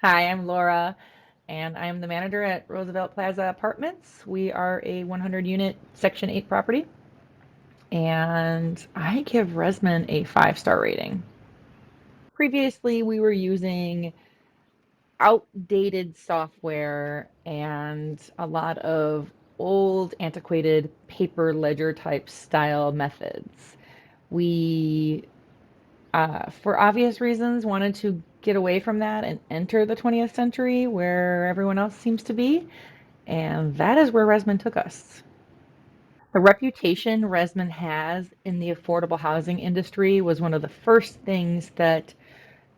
Hi, I'm Laura, and I'm the manager at Roosevelt Plaza Apartments. We are a 100 unit Section 8 property, and I give ResMan a 5-star rating. Previously, we were using outdated software and a lot of old, antiquated paper ledger type style methods. We for obvious reasons, wanted to get away from that and enter the 20th century where everyone else seems to be. And that is where ResMan took us. The reputation ResMan has in the affordable housing industry was one of the first things that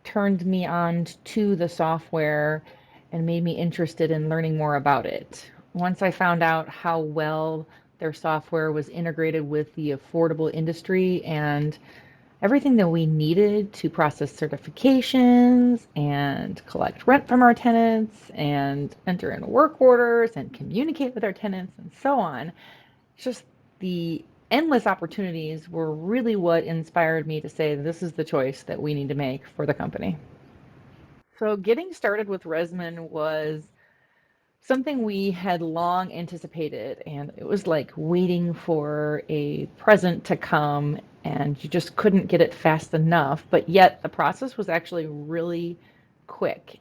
turned me on to the software and made me interested in learning more about it. Once I found out how well their software was integrated with the affordable industry and everything that we needed to process certifications and collect rent from our tenants and enter in work orders and communicate with our tenants and so on. Just the endless opportunities were really what inspired me to say this is the choice that we need to make for the company. So getting started with ResMan was something we had long anticipated, and it was like waiting for a present to come, and you just couldn't get it fast enough. But yet, the process was actually really quick.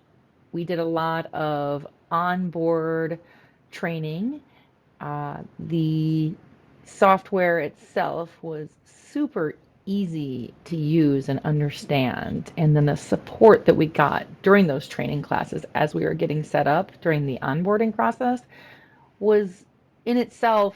We did a lot of onboard training. The software itself was super easy to use and understand. And then the support that we got during those training classes as we were getting set up during the onboarding process was in itself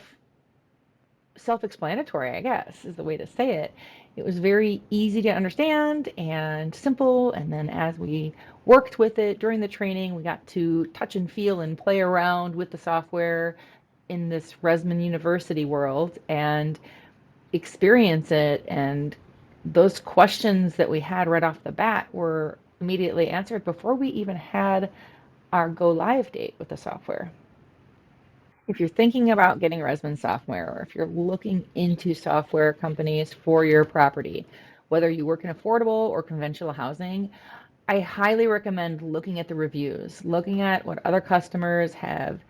self explanatory, I guess, is the way to say it. It was very easy to understand and simple. And then as we worked with it during the training, we got to touch and feel and play around with the software in this ResMan University world and experience it. And those questions that we had right off the bat were immediately answered before we even had our go live date with the software. If you're thinking about getting ResMan software, or if you're looking into software companies for your property, whether you work in affordable or conventional housing, I highly recommend looking at the reviews, looking at what other customers have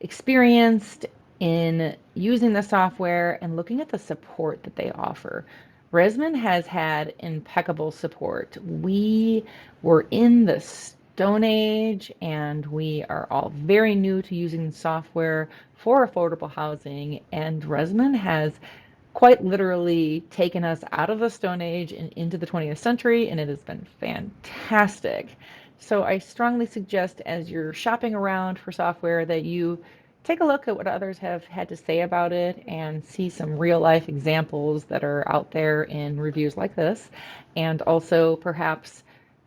experienced in using the software, and looking at the support that they offer. ResMan has had impeccable support. We were in the Stone Age, and we are all very new to using software for affordable housing, and ResMan has quite literally taken us out of the Stone Age and into the 20th century, and it has been fantastic. So I strongly suggest, as you're shopping around for software, that you take a look at what others have had to say about it and see some real life examples that are out there in reviews like this, and also perhaps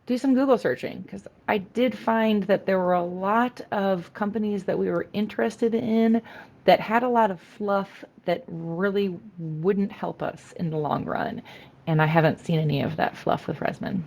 do some Google searching, because I did find that there were a lot of companies that we were interested in that had a lot of fluff that really wouldn't help us in the long run. And I haven't seen any of that fluff with ResMan.